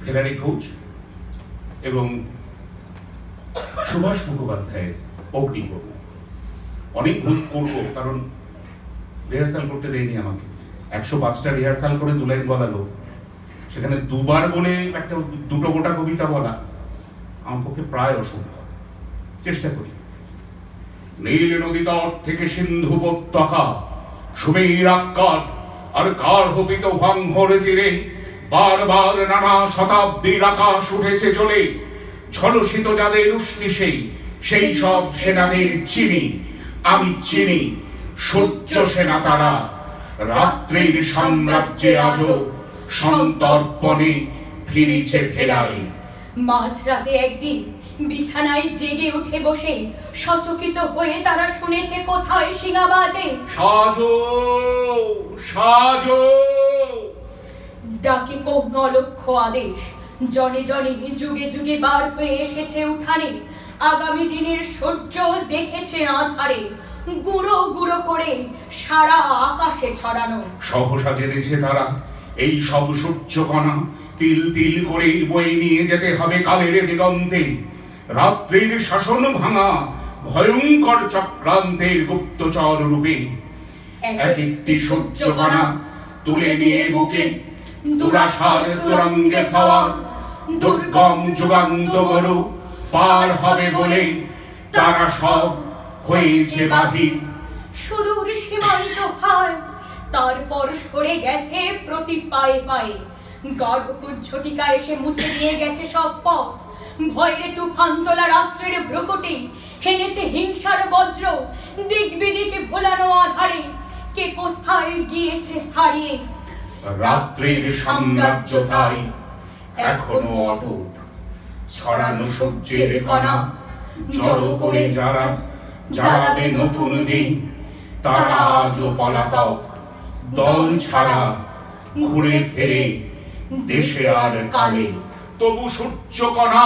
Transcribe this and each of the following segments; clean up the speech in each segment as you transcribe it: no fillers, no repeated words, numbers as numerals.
ফেরারি ফৌজ এবং সুভাষ মুখোপাধ্যায়ের অগ্নিকর্ম। অনেক ভুল করবো, কারণ রিহার্সাল করতে দেয়নি আমাকে। 105টা রিহার্সাল করে 2 লাইন বলালো, সেখানে দুবার বলে একটা দুটো গোটা কবিতা বলা আমার পক্ষে প্রায় অসম্ভব। চেষ্টা করি। নীল নদী তট থেকে সিন্ধু উপত্যকা, সুমের আকার আর গার্হবিত ভাঙর তীরে বারবার নানা শতাব্দীর আকাশ উঠেছে চলে। ঝলসিত যাদের উষ্ণি সেই সব সেনাদের চিনি, আমি চিনি। সূর্য সেনা তারা রাত্রির সাম্রাজ্যে আজও সন্তর্পণে ফিরিছে ফেরাই। মাঝরাতে একদিন বিছানায় জেগে উঠে বসে সচকিত হয়ে তারা শুনেছে কোথায় শিঙা বাজে। সাজো সাজো ডাকে কোন অলক্ষ্য আদেশ জনে জনে যুগে যুগে বার হয়ে এসেছে উঠানে। আগামী দিনের সূর্য দেখেছে আধারে গুঁড়ো গুঁড়ো করে সারা আকাশে ছড়ানো। সহসা জেনেছে তারা এই সব সূর্যকণা তিল তিল করে বয়ে নিয়ে যেতে হবে কালের দিগন্তে। রাত্রির শাসন ভাঙা ভয়ঙ্কর চক্রান্তের গুপ্তচর রূপে এক একটি সূর্যকণা তুলে নিয়ে বুকে দুরাশার তুরঙ্গে সওয়ার দুর্গম যুগান্ত গরু পার হবে বলে তারা সব হয়েছে বাহির। সুদূর সীমান্ত হার তারপর সরে গেছে প্রতি পায়ে পায়ে। গাঢ়কুর ঝটিকা এসে মুছে দিয়ে গেছে সব পথ। ভয়ের তুফান তোলা রাত্রের ভ্রুকুটি হেনেছে হিংসার বজ্র। দিক বিদিকে ভোলানো আধারে কে কোথায় গিয়েছে হারিয়ে। রাত্রির সাম্রাজ্য তাই এখনো অটুট। ছড়ানো সূর্যের কণা জড়ো করে যারা জ্বালাবে নতুন দিন, তারা আজও পলাতক দল ছাড়া ঘুরে ফেরে দেশে আর কালে। তবু সূর্যকণা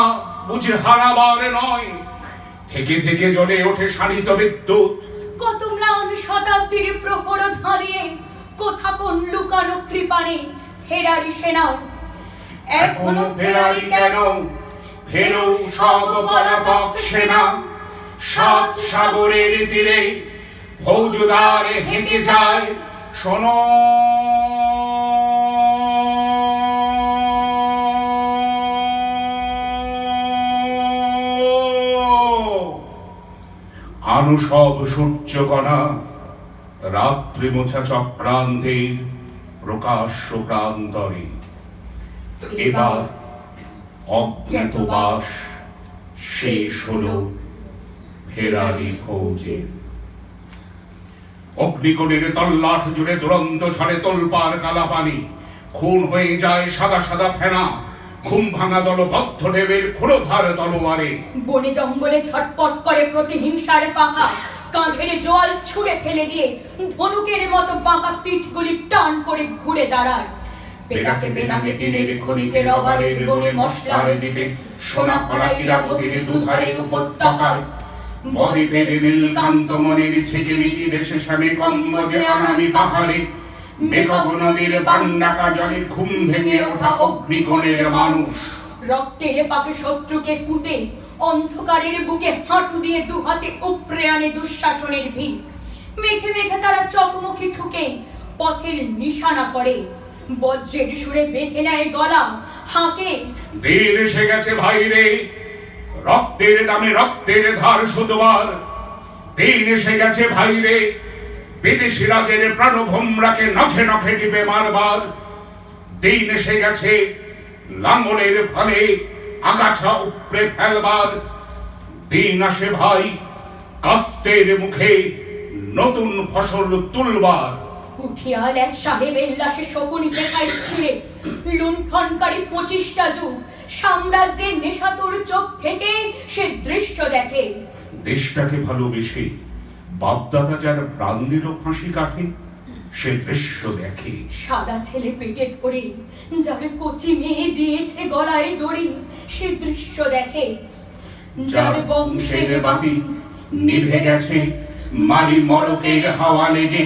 বুঝে হারাবার নয়, থেকে থেকে জ্বলে ওঠে শানিত বিদ্যুৎ। কত ম্লান শতাব্দীর প্রহর ধাঁধিয়ে কোথা কোন লুকানো কৃপানে ফেরারি সেনা। এখনো ফেরারি কেন? ফেরো সব পলাতক সেনা। 7 সাগরের তীরে ফৌজদার হেঁটে যায়, শোনো আনু সব সূর্যকণা রাত্রি মোছা চক্রান্তের প্রকাশ্য প্রান্তরে। এবার অজ্ঞাতবাস শেষ হলো ফেরারি ফৌজের। অগ্নিকোণের তল্লাট জুড়ে দুরন্ত ঝড়ে তোলপাড় কালা পানি। খুন হয়ে যায় সাদা সাদা ফেনা, ঘুম ভাঙা দলবদ্ধ ঢেবের ক্ষুরধার তলোয়ারে। বনে জঙ্গলে ঝটপট করে প্রতিহিংসার পাখা কাঁধের জল ছুঁড়ে ফেলে দিয়ে ধনুকের মতো বাঁকা পিঠগুলি টান করে ঘুরে দাঁড়ায়। বেনাকে বেনাকে তীরের খনিকে রবারের বনে মশলার দিকে সোনা ফলা ইরাবতীর দুধারে উপত্যকায়। বদ্বীপের নীলকান্ত মনির ছিকিমিকি দেশে স্বামী কম্বজে অনামি পাহাড়ে। মেঘগ নদীর বান্ডাকা জলে ঘুম ভেঙে ওঠা অগ্নিকোণের মানুষ। রক্তের পাকে শত্রুকে পুঁতে অন্ধকারের বুকে হাঁটু দিয়ে দুহাতে উপড়ে আনে দুঃশাসনের ভিড়। মেঘে মেঘে তারা চকমকি ঠুকে পথের নিশানা করে। বজ্রের সুরে বেঁধে নেয় গলা হাঁকে। দিন এসে গেছে ভাইরে, রক্তের দামে রক্তের ধার শোধবার। দিন এসে গেছে ভাইরে, বিদেশি রাজের প্রাণভোমরাকে নখে নখে টিপে মারবার। দিন এসে গেছে লাঙ্গলের ফলে আগাছা উপড়ে ফেলবার। দিন আসে ভাই কষ্টের মুখে নতুন ফসল তুলবার। কুঠিয়াল এক সাহেবের লাশে শকুনিতে খাই ছিঁড়ে লুণ্ঠনকারী 25টা যুগ সাম্রাজ্যের নেশাতুর চোখ থেকে সে দৃশ্য দেখে। দেশটাকে ভালোবেসে বাপদাদা যার প্রাণ দিল ফাঁসি কাঠে, সে দৃশ্য দেখে। সাদা ছেলে পেটে ধরে যার কচি মেয়ে দিয়েছে গলায় দড়ি, সে দৃশ্য দেখে। যার বংশের বাতি নিভে গেছে মালি মরকের হাওয়া লেগে।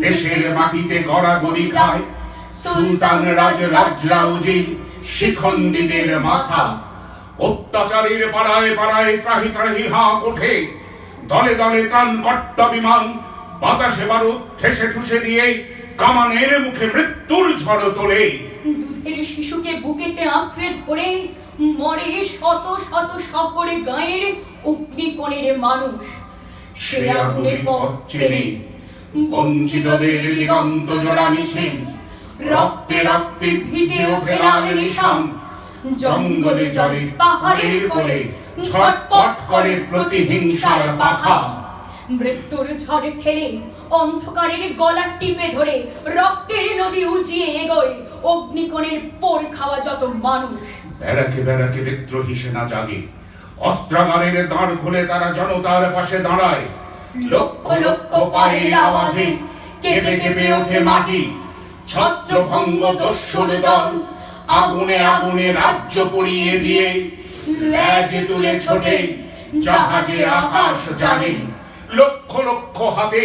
দেশের মাটিতে গড়াগড়ি খায় সুলতান রাজরাউজির শিখণ্ডীদের মাথা। অত্যাচারীর পাড়ায় পাড়ায় ত্রাহি ত্রাহি হাঁক ওঠে, দলে দলে ত্রাণ কট্টা বিমান বাতাসে বারুদ ঠেসে ঠুসে দিয়ে কামানের মুখে মৃত্যুর ঝড় তোলে। দুধের শিশুকে বুকেতে আঁকড়ে ধরে মরে শত শত শহরে গায়ের অগ্নিকোণের মানুষ। সে আগুনে পথ চেনে বঞ্চিতদের দিগন্ত জোড়া মিছিল, রক্তে রক্তে ভিজে ওঠে লাল নিশান। জঙ্গলে জলে পাহাড়ের কোলে ছটপট করে প্রতিহিংসার পাখা। মৃত্যুর ঝড়ে ঠেলে অন্ধকারের গলা টিপে ধরে রক্তের নদী উজিয়ে এগোয় অগ্নিকোণের পোর খাওয়া যত মানুষ। ব্যারাকে ব্যারাকে বিদ্রোহী সেনা জাগে, অস্ত্রাগারের দাঁড় খুলে তারা জনতার পাশে দাঁড়ায়। লক্ষ লক্ষ পায়ের আওয়াজে কেঁপে কেঁপে ওঠে মাটি। ছত্রভঙ্গ দস্যুর দল আগুনে আগুনে রাজ্য পুড়িয়ে দিয়ে লেজ তুলে ছোটে জাহাজে আকাশ জানে। লক্ষ লক্ষ হাতে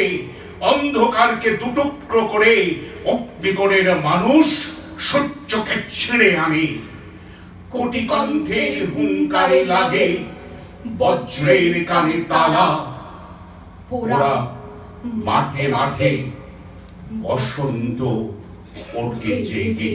অন্ধকারকে দুটুকরো করে অগ্নিকোণের মানুষ সূর্যকে ছিঁড়ে আনে। কোটি কণ্ঠের হুঙ্কারে লাগে বজ্রের কানে তালা। ওরা মাঠে মাঠে বসন্ত ওঠে জেগে।